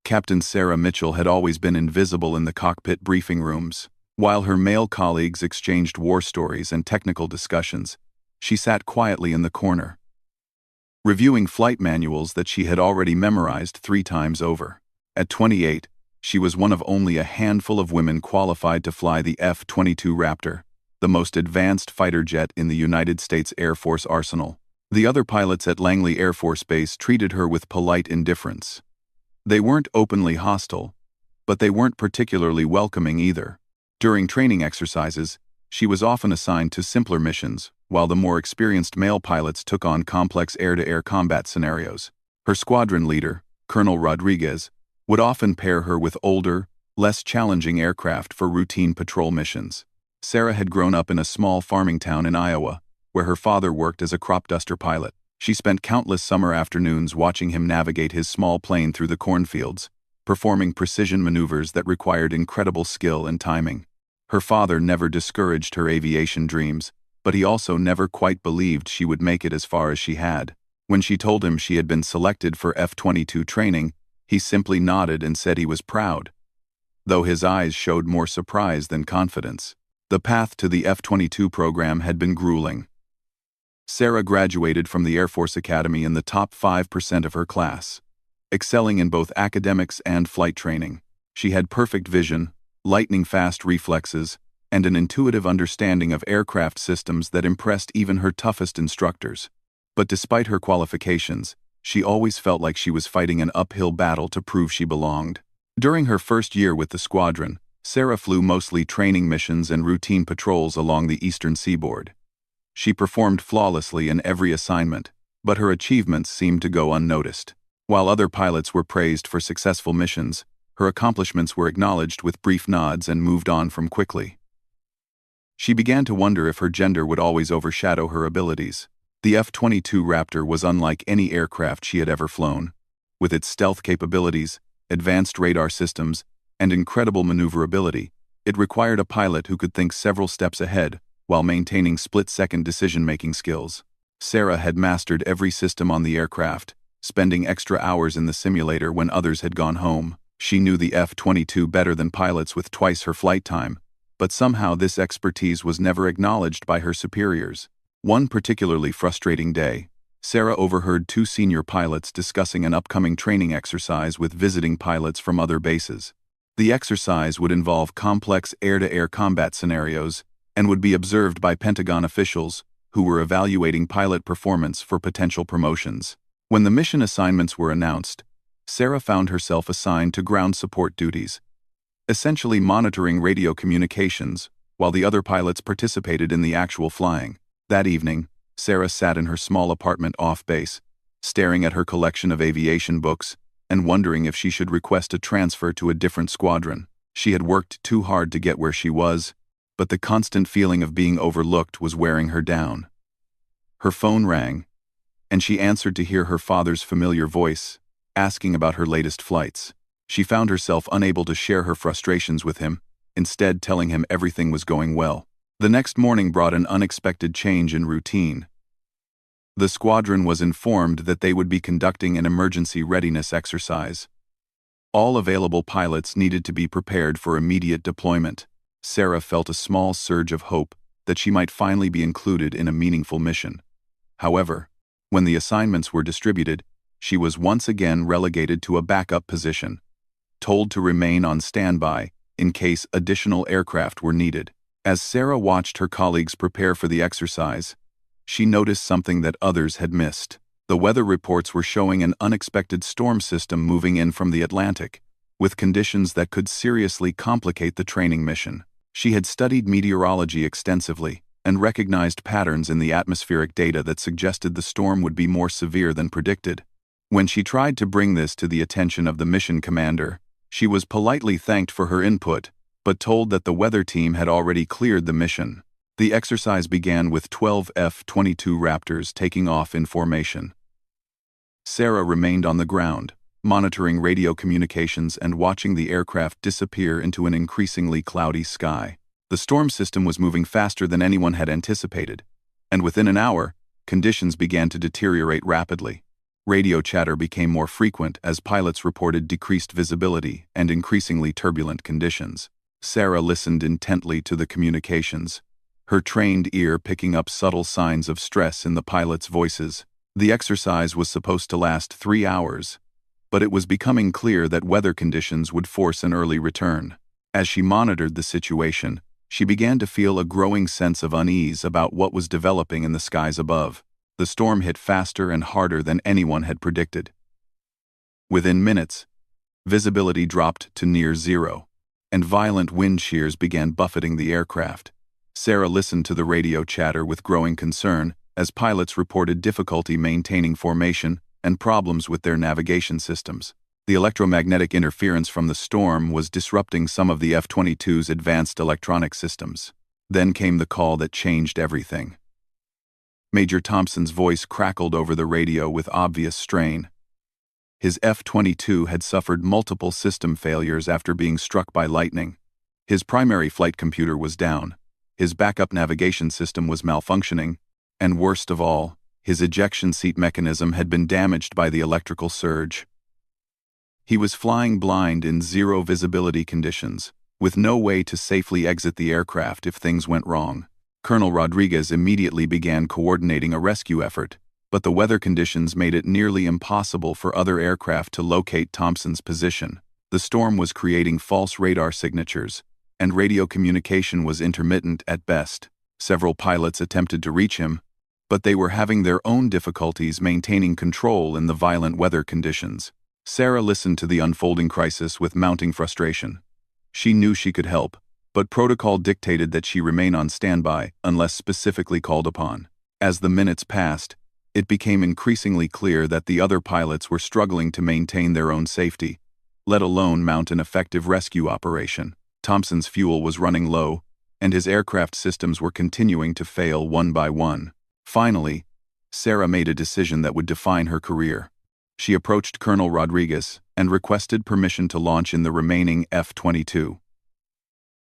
Captain Sarah Mitchell had always been invisible in the cockpit briefing rooms. While her male colleagues exchanged war stories and technical discussions, she sat quietly in the corner, reviewing flight manuals that she had already memorized 3 times over. At 28, she was one of only a handful of women qualified to fly the F-22 Raptor, the most advanced fighter jet in the United States Air Force arsenal. The other pilots at Langley Air Force Base treated her with polite indifference. They weren't openly hostile, but they weren't particularly welcoming either. During training exercises, she was often assigned to simpler missions, while the more experienced male pilots took on complex air-to-air combat scenarios. Her squadron leader, Colonel Rodriguez, would often pair her with older, less challenging aircraft for routine patrol missions. Sarah had grown up in a small farming town in Iowa, where her father worked as a crop duster pilot. She spent countless summer afternoons watching him navigate his small plane through the cornfields, performing precision maneuvers that required incredible skill and timing. Her father never discouraged her aviation dreams, but he also never quite believed she would make it as far as she had. When she told him she had been selected for F-22 training, he simply nodded and said he was proud, though his eyes showed more surprise than confidence. The path to the F-22 program had been grueling. Sarah graduated from the Air Force Academy in the top 5% of her class, excelling in both academics and flight training. She had perfect vision, lightning-fast reflexes, and an intuitive understanding of aircraft systems that impressed even her toughest instructors. But despite her qualifications, she always felt like she was fighting an uphill battle to prove she belonged. During her first year with the squadron, Sarah flew mostly training missions and routine patrols along the eastern seaboard. She performed flawlessly in every assignment, but her achievements seemed to go unnoticed. While other pilots were praised for successful missions, her accomplishments were acknowledged with brief nods and moved on from quickly. She began to wonder if her gender would always overshadow her abilities. The F-22 Raptor was unlike any aircraft she had ever flown. With its stealth capabilities, advanced radar systems, and incredible maneuverability, it required a pilot who could think several steps ahead while maintaining split-second decision-making skills. Sarah had mastered every system on the aircraft, spending extra hours in the simulator when others had gone home. She knew the F-22 better than pilots with twice her flight time, but somehow this expertise was never acknowledged by her superiors. One particularly frustrating day, Sarah overheard 2 senior pilots discussing an upcoming training exercise with visiting pilots from other bases. The exercise would involve complex air-to-air combat scenarios and would be observed by Pentagon officials who were evaluating pilot performance for potential promotions. When the mission assignments were announced, Sarah found herself assigned to ground support duties, essentially monitoring radio communications, while the other pilots participated in the actual flying. That evening, Sarah sat in her small apartment off base, staring at her collection of aviation books and wondering if she should request a transfer to a different squadron. She had worked too hard to get where she was, but the constant feeling of being overlooked was wearing her down. Her phone rang, and she answered to hear her father's familiar voice, asking about her latest flights. She found herself unable to share her frustrations with him, instead telling him everything was going well. The next morning brought an unexpected change in routine. The squadron was informed that they would be conducting an emergency readiness exercise. All available pilots needed to be prepared for immediate deployment. Sarah felt a small surge of hope that she might finally be included in a meaningful mission. However, when the assignments were distributed, she was once again relegated to a backup position, told to remain on standby in case additional aircraft were needed. As Sarah watched her colleagues prepare for the exercise, she noticed something that others had missed. The weather reports were showing an unexpected storm system moving in from the Atlantic, with conditions that could seriously complicate the training mission. She had studied meteorology extensively and recognized patterns in the atmospheric data that suggested the storm would be more severe than predicted. When she tried to bring this to the attention of the mission commander, she was politely thanked for her input, but told that the weather team had already cleared the mission. The exercise began with 12 F-22 Raptors taking off in formation. Sarah remained on the ground, monitoring radio communications and watching the aircraft disappear into an increasingly cloudy sky. The storm system was moving faster than anyone had anticipated, and within an hour, conditions began to deteriorate rapidly. Radio chatter became more frequent as pilots reported decreased visibility and increasingly turbulent conditions. Sarah listened intently to the communications, her trained ear picking up subtle signs of stress in the pilots' voices. The exercise was supposed to last 3 hours, but it was becoming clear that weather conditions would force an early return. As she monitored the situation, she began to feel a growing sense of unease about what was developing in the skies above. The storm hit faster and harder than anyone had predicted. Within minutes, visibility dropped to near zero, and violent wind shears began buffeting the aircraft. Sarah listened to the radio chatter with growing concern as pilots reported difficulty maintaining formation and problems with their navigation systems. The electromagnetic interference from the storm was disrupting some of the F-22's advanced electronic systems. Then came the call that changed everything. Major Thompson's voice crackled over the radio with obvious strain. His F-22 had suffered multiple system failures after being struck by lightning. His primary flight computer was down, his backup navigation system was malfunctioning, and worst of all, his ejection seat mechanism had been damaged by the electrical surge. He was flying blind in zero visibility conditions, with no way to safely exit the aircraft if things went wrong. Colonel Rodriguez immediately began coordinating a rescue effort, but the weather conditions made it nearly impossible for other aircraft to locate Thompson's position. The storm was creating false radar signatures, and radio communication was intermittent at best. Several pilots attempted to reach him, but they were having their own difficulties maintaining control in the violent weather conditions. Sarah listened to the unfolding crisis with mounting frustration. She knew she could help, but protocol dictated that she remain on standby unless specifically called upon. As the minutes passed, it became increasingly clear that the other pilots were struggling to maintain their own safety, let alone mount an effective rescue operation. Thompson's fuel was running low, and his aircraft systems were continuing to fail one by one. Finally, Sarah made a decision that would define her career. She approached Colonel Rodriguez and requested permission to launch in the remaining F-22.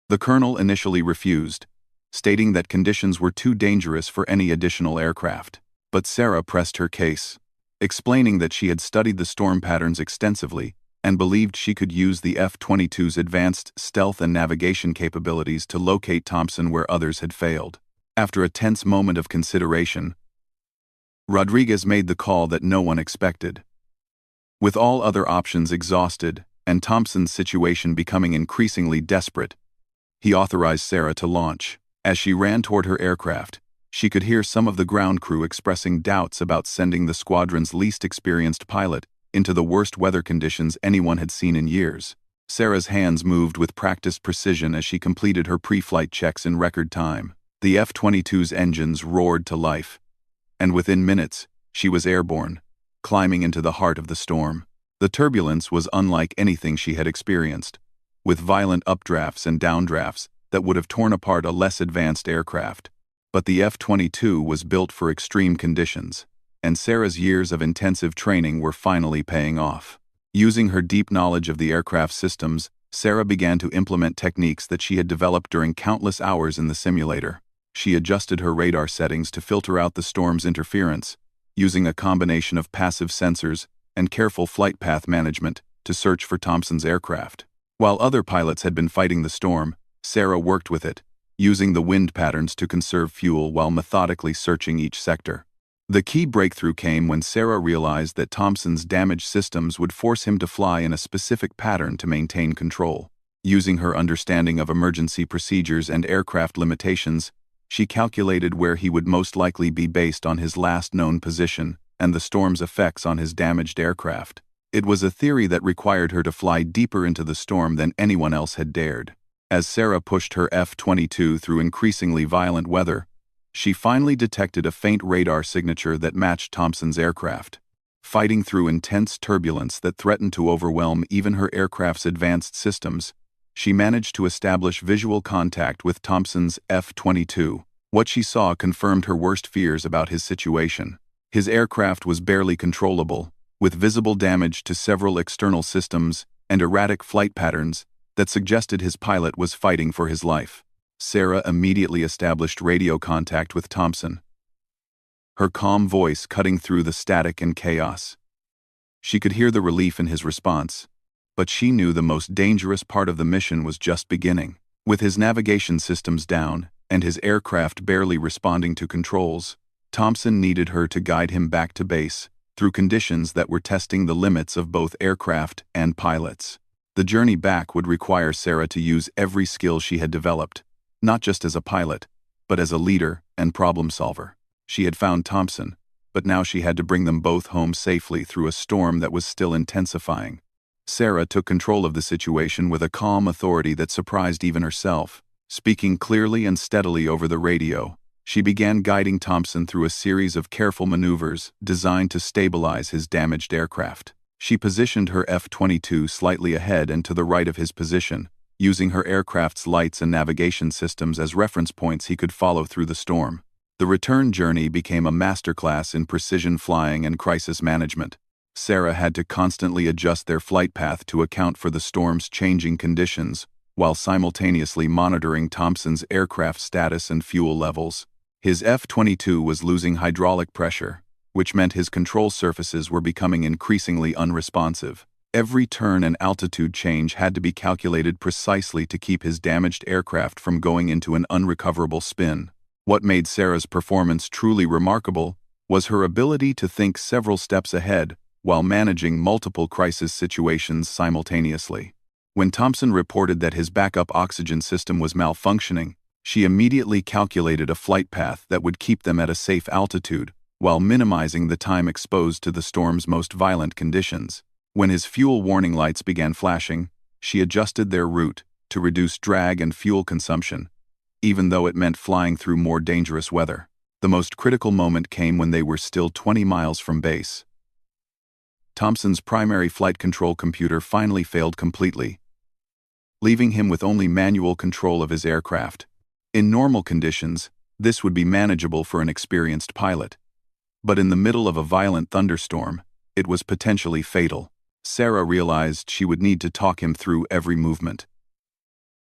The colonel initially refused, stating that conditions were too dangerous for any additional aircraft. But Sarah pressed her case, explaining that she had studied the storm patterns extensively and believed she could use the F-22's advanced stealth and navigation capabilities to locate Thompson where others had failed. After a tense moment of consideration, Rodriguez made the call that no one expected. With all other options exhausted and Thompson's situation becoming increasingly desperate, he authorized Sarah to launch. As she ran toward her aircraft, she could hear some of the ground crew expressing doubts about sending the squadron's least experienced pilot into the worst weather conditions anyone had seen in years. Sarah's hands moved with practiced precision as she completed her pre-flight checks in record time. The F-22's engines roared to life, and within minutes, she was airborne, climbing into the heart of the storm. The turbulence was unlike anything she had experienced, with violent updrafts and downdrafts that would have torn apart a less advanced aircraft. But the F-22 was built for extreme conditions, and Sarah's years of intensive training were finally paying off. Using her deep knowledge of the aircraft systems, Sarah began to implement techniques that she had developed during countless hours in the simulator. She adjusted her radar settings to filter out the storm's interference, using a combination of passive sensors and careful flight path management to search for Thompson's aircraft. While other pilots had been fighting the storm, Sarah worked with it, using the wind patterns to conserve fuel while methodically searching each sector. The key breakthrough came when Sarah realized that Thompson's damaged systems would force him to fly in a specific pattern to maintain control. Using her understanding of emergency procedures and aircraft limitations, she calculated where he would most likely be based on his last known position and the storm's effects on his damaged aircraft. It was a theory that required her to fly deeper into the storm than anyone else had dared. As Sarah pushed her F-22 through increasingly violent weather, she finally detected a faint radar signature that matched Thompson's aircraft. Fighting through intense turbulence that threatened to overwhelm even her aircraft's advanced systems, she managed to establish visual contact with Thompson's F-22. What she saw confirmed her worst fears about his situation. His aircraft was barely controllable, with visible damage to several external systems and erratic flight patterns that suggested his pilot was fighting for his life. Sarah immediately established radio contact with Thompson, her calm voice cutting through the static and chaos. She could hear the relief in his response, but she knew the most dangerous part of the mission was just beginning. With his navigation systems down and his aircraft barely responding to controls, Thompson needed her to guide him back to base through conditions that were testing the limits of both aircraft and pilots. The journey back would require Sarah to use every skill she had developed, not just as a pilot, but as a leader and problem solver. She had found Thompson, but now she had to bring them both home safely through a storm that was still intensifying. Sarah took control of the situation with a calm authority that surprised even herself. Speaking clearly and steadily over the radio, she began guiding Thompson through a series of careful maneuvers designed to stabilize his damaged aircraft. She positioned her F-22 slightly ahead and to the right of his position, using her aircraft's lights and navigation systems as reference points he could follow through the storm. The return journey became a masterclass in precision flying and crisis management. Sarah had to constantly adjust their flight path to account for the storm's changing conditions, while simultaneously monitoring Thompson's aircraft status and fuel levels. His F-22 was losing hydraulic pressure, which meant his control surfaces were becoming increasingly unresponsive. Every turn and altitude change had to be calculated precisely to keep his damaged aircraft from going into an unrecoverable spin. What made Sarah's performance truly remarkable was her ability to think several steps ahead while managing multiple crisis situations simultaneously. When Thompson reported that his backup oxygen system was malfunctioning, she immediately calculated a flight path that would keep them at a safe altitude, while minimizing the time exposed to the storm's most violent conditions. When his fuel warning lights began flashing, she adjusted their route to reduce drag and fuel consumption, even though it meant flying through more dangerous weather. The most critical moment came when they were still 20 miles from base. Thompson's primary flight control computer finally failed completely, leaving him with only manual control of his aircraft. In normal conditions, this would be manageable for an experienced pilot. But in the middle of a violent thunderstorm, it was potentially fatal. Sarah realized she would need to talk him through every movement,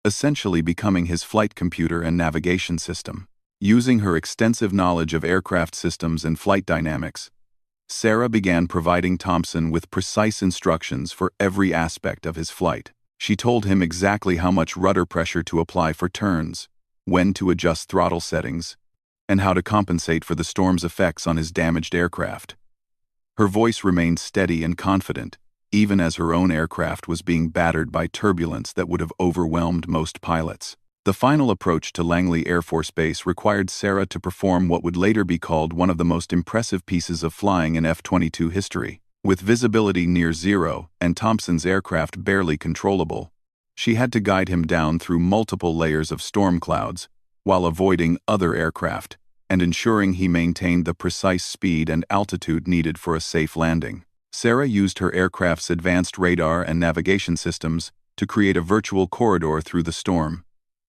essentially becoming his flight computer and navigation system. Using her extensive knowledge of aircraft systems and flight dynamics, Sarah began providing Thompson with precise instructions for every aspect of his flight. She told him exactly how much rudder pressure to apply for turns, when to adjust throttle settings, and how to compensate for the storm's effects on his damaged aircraft. Her voice remained steady and confident, even as her own aircraft was being battered by turbulence that would have overwhelmed most pilots. The final approach to Langley Air Force Base required Sarah to perform what would later be called one of the most impressive pieces of flying in F-22 history. With visibility near zero and Thompson's aircraft barely controllable, she had to guide him down through multiple layers of storm clouds while avoiding other aircraft and ensuring he maintained the precise speed and altitude needed for a safe landing. Sarah used her aircraft's advanced radar and navigation systems to create a virtual corridor through the storm,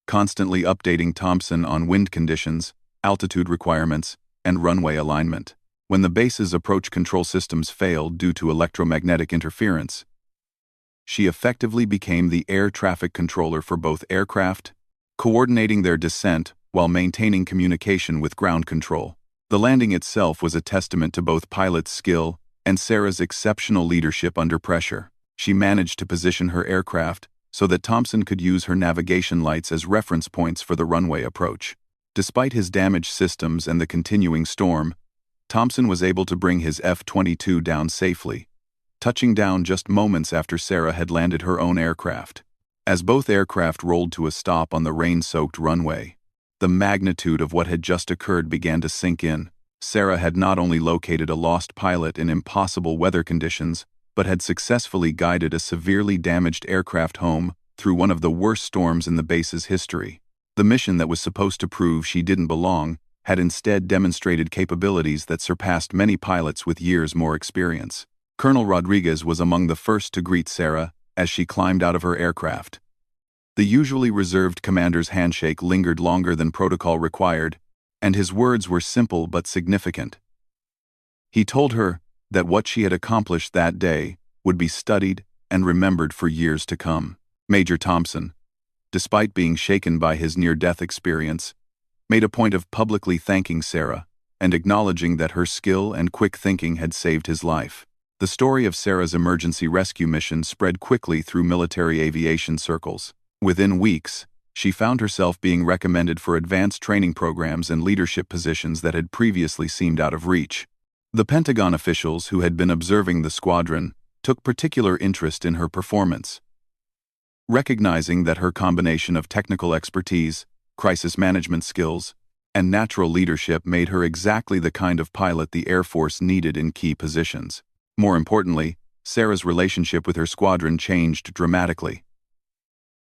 constantly updating Thompson on wind conditions, altitude requirements, and runway alignment. When the base's approach control systems failed due to electromagnetic interference, she effectively became the air traffic controller for both aircraft, coordinating their descent while maintaining communication with ground control. The landing itself was a testament to both pilots' skill and Sarah's exceptional leadership under pressure. She managed to position her aircraft so that Thompson could use her navigation lights as reference points for the runway approach. Despite his damaged systems and the continuing storm, Thompson was able to bring his F-22 down safely, touching down just moments after Sarah had landed her own aircraft. As both aircraft rolled to a stop on the rain-soaked runway, the magnitude of what had just occurred began to sink in. Sarah had not only located a lost pilot in impossible weather conditions, but had successfully guided a severely damaged aircraft home through one of the worst storms in the base's history. The mission that was supposed to prove she didn't belong had instead demonstrated capabilities that surpassed many pilots with years more experience. Colonel Rodriguez was among the first to greet Sarah as she climbed out of her aircraft. The usually reserved commander's handshake lingered longer than protocol required, and his words were simple but significant. He told her that what she had accomplished that day would be studied and remembered for years to come. Major Thompson, despite being shaken by his near-death experience, made a point of publicly thanking Sarah and acknowledging that her skill and quick thinking had saved his life. The story of Sarah's emergency rescue mission spread quickly through military aviation circles. Within weeks, she found herself being recommended for advanced training programs and leadership positions that had previously seemed out of reach. The Pentagon officials who had been observing the squadron took particular interest in her performance, recognizing that her combination of technical expertise, crisis management skills, and natural leadership made her exactly the kind of pilot the Air Force needed in key positions. More importantly, Sarah's relationship with her squadron changed dramatically.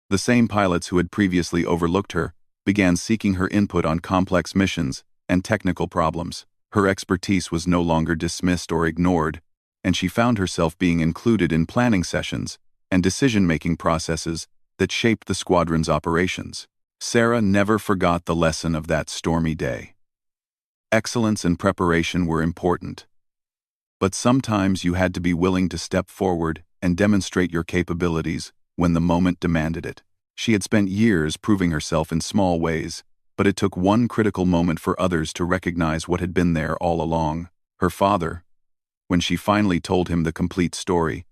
The same pilots who had previously overlooked her began seeking her input on complex missions and technical problems. Her expertise was no longer dismissed or ignored, and she found herself being included in planning sessions and decision-making processes that shaped the squadron's operations. Sarah never forgot the lesson of that stormy day. Excellence and preparation were important, but sometimes you had to be willing to step forward and demonstrate your capabilities when the moment demanded it. She had spent years proving herself in small ways, but it took one critical moment for others to recognize what had been there all along. Her father, when she finally told him the complete story,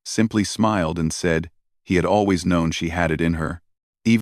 simply smiled and said he had always known she had it in her.